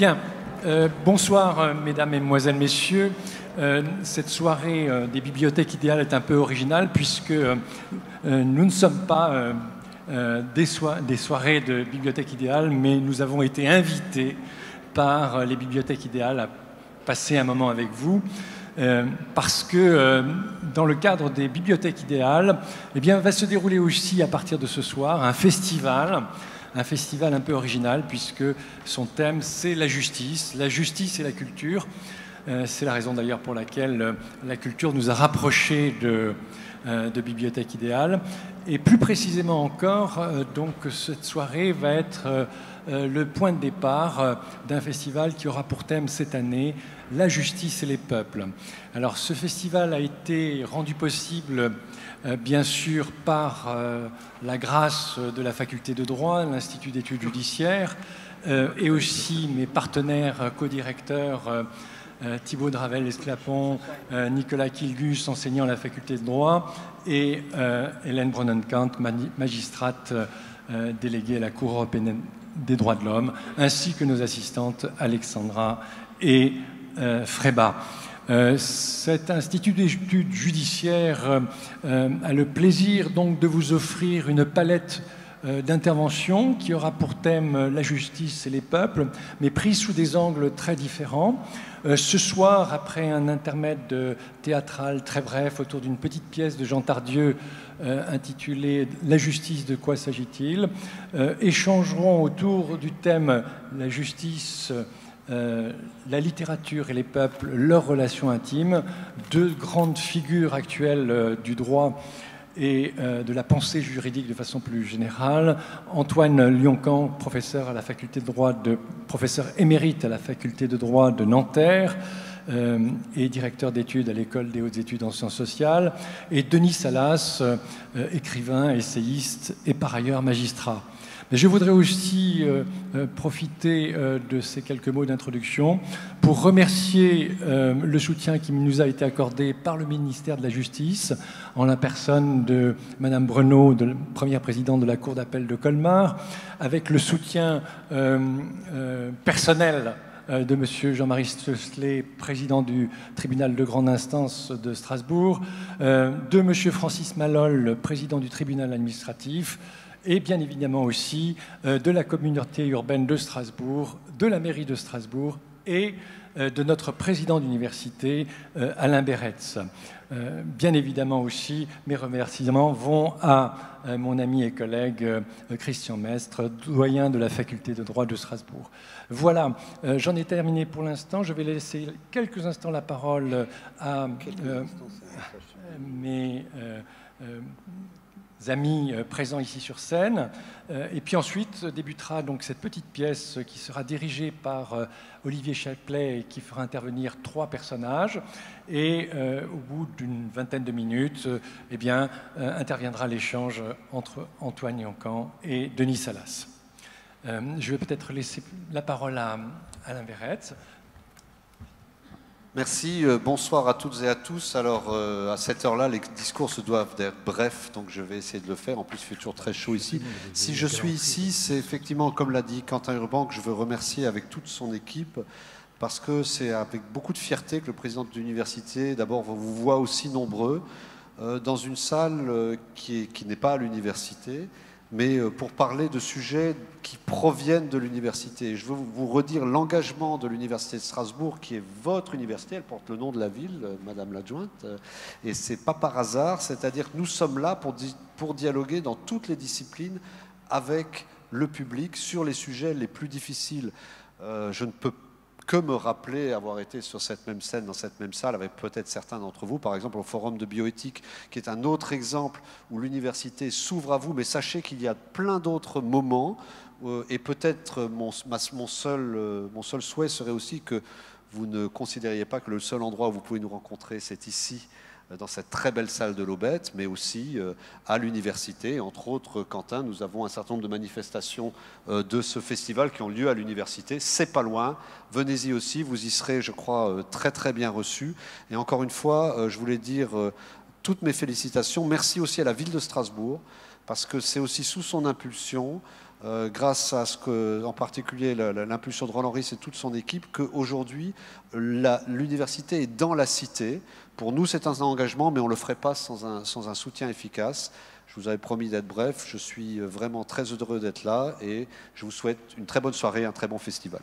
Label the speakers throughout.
Speaker 1: Bien, bonsoir mesdames, mesdemoiselles, messieurs. Cette soirée des bibliothèques idéales est un peu originale puisque nous ne sommes pas des soirées de bibliothèques idéales, mais nous avons été invités par les bibliothèques idéales à passer un moment avec vous. Parce que dans le cadre des bibliothèques idéales, eh bien, va se dérouler aussi à partir de ce soir un festival un peu original puisque son thème c'est la justice et la culture. C'est la raison d'ailleurs pour laquelle la culture nous a rapprochés de bibliothèques idéales. Et plus précisément encore, donc cette soirée va être le point de départ d'un festival qui aura pour thème cette année la justice et les peuples. Alors ce festival a été rendu possible bien sûr par la grâce de la faculté de droit, l'Institut d'études judiciaires et aussi mes partenaires co-directeurs Thibaut Dravel-Esclapon, Nicolas Kilgus, enseignant à la faculté de droit, et Hélène Bronnenkamp, magistrate déléguée à la Cour européenne des droits de l'homme, ainsi que nos assistantes Alexandra et Fréba. Cet institut d'études judiciaires a le plaisir donc de vous offrir une palette d'interventions qui aura pour thème la justice et les peuples, mais pris sous des angles très différents. Ce soir, après un intermède théâtral très bref autour d'une petite pièce de Jean Tardieu intitulée « La justice, de quoi s'agit-il ?», échangeront autour du thème « La justice ». La littérature et les peuples, leurs relations intimes, deux grandes figures actuelles du droit et de la pensée juridique de façon plus générale. Antoine Lyon-Camp, professeur émérite à la faculté de droit de Nanterre et directeur d'études à l'école des hautes études en sciences sociales, et Denis Salas, écrivain, essayiste et par ailleurs magistrat. Mais je voudrais aussi profiter de ces quelques mots d'introduction pour remercier le soutien qui nous a été accordé par le ministère de la Justice, en la personne de Madame Brenaud, première présidente de la Cour d'appel de Colmar, avec le soutien personnel de Monsieur Jean-Marie Stössler, président du tribunal de grande instance de Strasbourg, de Monsieur Francis Malol, président du tribunal administratif, et bien évidemment aussi de la communauté urbaine de Strasbourg, de la mairie de Strasbourg et de notre président d'université, Alain Beretz. Bien évidemment aussi, mes remerciements vont à mon ami et collègue Christian Mestre, doyen de la faculté de droit de Strasbourg. Voilà, j'en ai terminé pour l'instant. Je vais laisser quelques instants la parole à mes amis présents ici sur scène. Et puis ensuite débutera donc cette petite pièce qui sera dirigée par Olivier Chaplet et qui fera intervenir 3 personnages. Et au bout d'une vingtaine de minutes, eh bien, interviendra l'échange entre Antoine Lyon-Camp et Denis Salas. Je vais peut-être laisser la parole à Alain Beretz.
Speaker 2: Merci, bonsoir à toutes et à tous. Alors, à cette heure-là, les discours se doivent d'être brefs, donc je vais essayer de le faire. En plus, il fait toujours très chaud ici. Si je suis ici, c'est effectivement, comme l'a dit Quentin Urban, que je veux remercier avec toute son équipe, parce que c'est avec beaucoup de fierté que le président de l'université, d'abord, vous voit aussi nombreux dans une salle qui n'est pas à l'université, mais pour parler de sujets qui proviennent de l'université. Je veux vous redire l'engagement de l'université de Strasbourg, qui est votre université, elle porte le nom de la ville, Madame l'adjointe, et c'est pas par hasard, c'est-à-dire que nous sommes là pour dialoguer dans toutes les disciplines avec le public sur les sujets les plus difficiles. Je ne peux que me rappeler avoir été sur cette même scène, dans cette même salle, avec peut-être certains d'entre vous, par exemple au Forum de bioéthique, qui est un autre exemple où l'université s'ouvre à vous, mais sachez qu'il y a plein d'autres moments, et peut-être mon seul souhait serait aussi que vous ne considériez pas que le seul endroit où vous pouvez nous rencontrer, c'est ici, dans cette très belle salle de l'Aubette, mais aussi à l'université. Entre autres, Quentin, nous avons un certain nombre de manifestations de ce festival qui ont lieu à l'université. C'est pas loin, venez-y aussi, vous y serez, je crois, très très bien reçus. Et encore une fois, je voulais dire toutes mes félicitations. Merci aussi à la ville de Strasbourg, parce que c'est aussi sous son impulsion grâce à ce que, en particulier l'impulsion de Roland Ries et toute son équipe, qu'aujourd'hui, l'université est dans la cité. Pour nous, c'est un engagement, mais on ne le ferait pas sans un soutien efficace. Je vous avais promis d'être bref. Je suis vraiment très heureux d'être là et je vous souhaite une très bonne soirée, un très bon festival.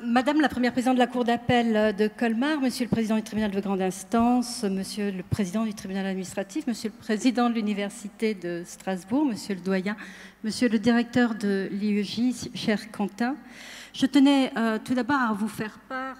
Speaker 3: Madame la première présidente de la Cour d'appel de Colmar, Monsieur le président du tribunal de grande instance, Monsieur le président du tribunal administratif, Monsieur le président de l'université de Strasbourg, Monsieur le doyen, Monsieur le directeur de l'IEJ, cher Quentin, je tenais tout d'abord à vous faire part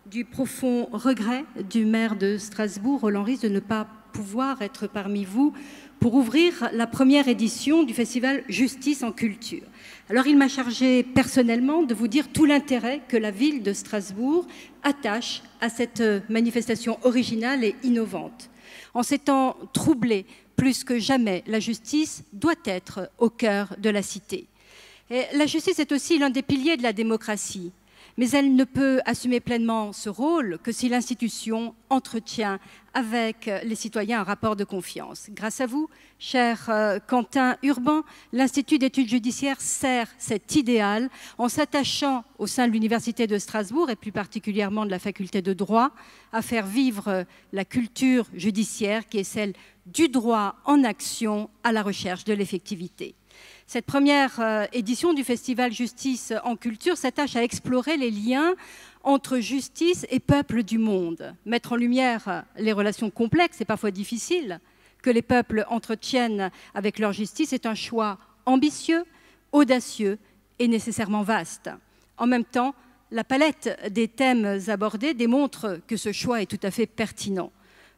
Speaker 3: du profond regret du maire de Strasbourg, Roland Ries, de ne pas pouvoir être parmi vous pour ouvrir la première édition du festival Justice en culture. Alors il m'a chargé personnellement de vous dire tout l'intérêt que la ville de Strasbourg attache à cette manifestation originale et innovante. En ces temps troublés, plus que jamais, la justice doit être au cœur de la cité. Et la justice est aussi l'un des piliers de la démocratie, mais elle ne peut assumer pleinement ce rôle que si l'institution entretient avec les citoyens un rapport de confiance. Grâce à vous, cher Quentin Urban, l'Institut d'études judiciaires sert cet idéal en s'attachant au sein de l'Université de Strasbourg et plus particulièrement de la faculté de droit à faire vivre la culture judiciaire qui est celle du droit en action à la recherche de l'effectivité. Cette première édition du Festival Justice en culture s'attache à explorer les liens entre justice et peuples du monde, mettre en lumière les relations complexes et parfois difficiles que les peuples entretiennent avec leur justice est un choix ambitieux, audacieux et nécessairement vaste. En même temps, la palette des thèmes abordés démontre que ce choix est tout à fait pertinent.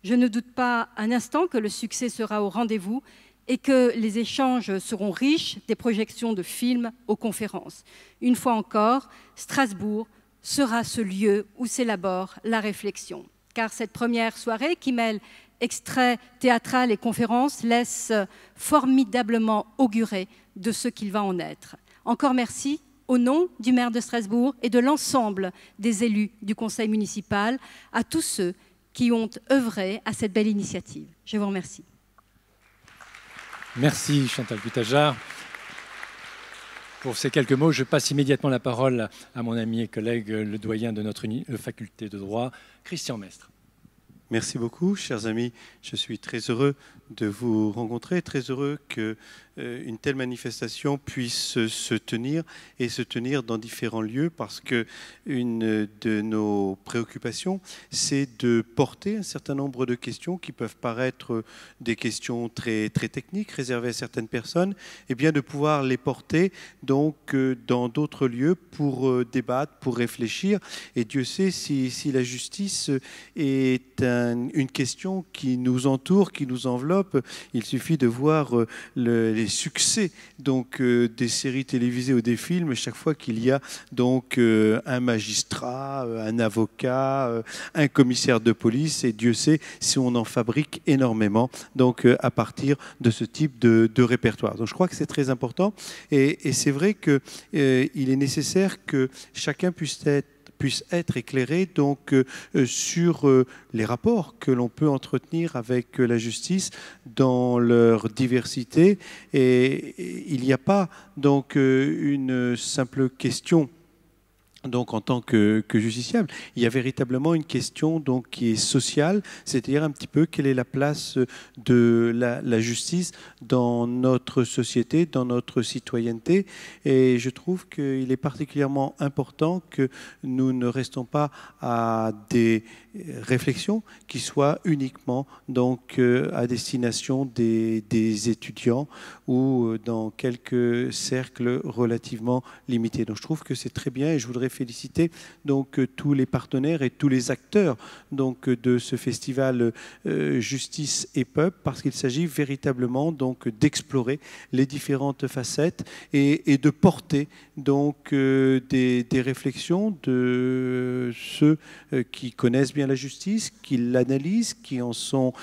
Speaker 3: Je ne doute pas un instant que le succès sera au rendez-vous et que les échanges seront riches des projections de films aux conférences. Une fois encore, Strasbourg sera ce lieu où s'élabore la réflexion. Car cette première soirée qui mêle extraits théâtral et conférences laisse formidablement augurer de ce qu'il va en être. Encore merci au nom du maire de Strasbourg et de l'ensemble des élus du conseil municipal, à tous ceux qui ont œuvré à cette belle initiative. Je vous remercie.
Speaker 1: Merci Chantal Cutajar. Pour ces quelques mots, je passe immédiatement la parole à mon ami et collègue, le doyen de notre faculté de droit, Christian Mestre.
Speaker 4: Merci beaucoup, chers amis. Je suis très heureux de vous rencontrer, très heureux qu'une telle manifestation puisse se tenir et se tenir dans différents lieux parce que une de nos préoccupations, c'est de porter un certain nombre de questions qui peuvent paraître des questions très, très techniques, réservées à certaines personnes, et bien de pouvoir les porter donc dans d'autres lieux pour débattre, pour réfléchir. Et Dieu sait si la justice est une question qui nous entoure, qui nous enveloppe. Il suffit de voir les succès donc, des séries télévisées ou des films chaque fois qu'il y a donc un magistrat, un avocat, un commissaire de police, et Dieu sait si on en fabrique énormément donc, à partir de ce type de répertoire. Donc je crois que c'est très important et c'est vrai qu'il est nécessaire que chacun puisse être éclairé donc, sur les rapports que l'on peut entretenir avec la justice dans leur diversité. Et il n'y a pas donc, une simple question donc en tant que justiciable. Il y a véritablement une question donc, qui est sociale, c'est-à-dire un petit peu quelle est la place de la justice dans notre société, dans notre citoyenneté. Et je trouve qu'il est particulièrement important que nous ne restons pas à des réflexions qui soient uniquement donc, à destination des étudiants ou dans quelques cercles relativement limités. Donc je trouve que c'est très bien et je voudrais féliciter donc tous les partenaires et tous les acteurs donc de ce festival Justice et Peuple parce qu'il s'agit véritablement donc d'explorer les différentes facettes et de porter donc des réflexions de ceux qui connaissent bien la justice, qui l'analysent, qui en sont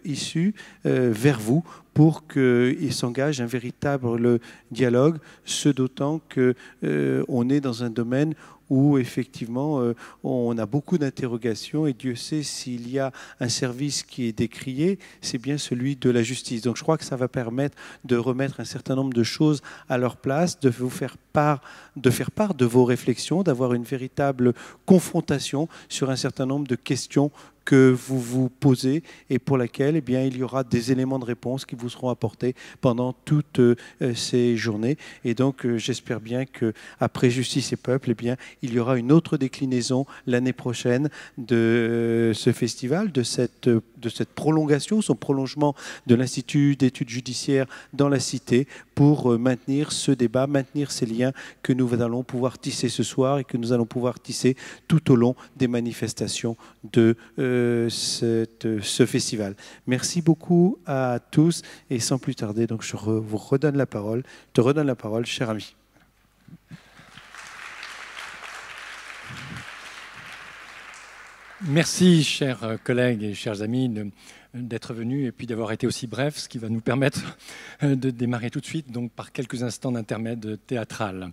Speaker 4: issus vers vous pour qu'il s'engage un véritable dialogue, ce d'autant qu'on est dans un domaine où effectivement on a beaucoup d'interrogations et Dieu sait s'il y a un service qui est décrié, c'est bien celui de la justice. Donc je crois que ça va permettre de remettre un certain nombre de choses à leur place, de vous faire part de vos réflexions, d'avoir une véritable confrontation sur un certain nombre de questions que vous vous posez et pour laquelle il y aura des éléments de réponse qui vous seront apportés pendant toutes ces journées. Et donc j'espère bien qu'après Justice et Peuple, il y aura une autre déclinaison l'année prochaine de ce festival, de cette prolongation, son prolongement de l'Institut d'études judiciaires dans la Cité pour maintenir ce débat, maintenir ces liens que nous allons pouvoir tisser ce soir et que nous allons pouvoir tisser tout au long des manifestations de ce festival. Merci beaucoup à tous et sans plus tarder, donc je vous redonne la parole. Je te redonne la parole, cher ami.
Speaker 1: Merci, chers collègues et chers amis, d'être venus et puis d'avoir été aussi brefs, ce qui va nous permettre de démarrer tout de suite donc, par quelques instants d'intermède théâtral.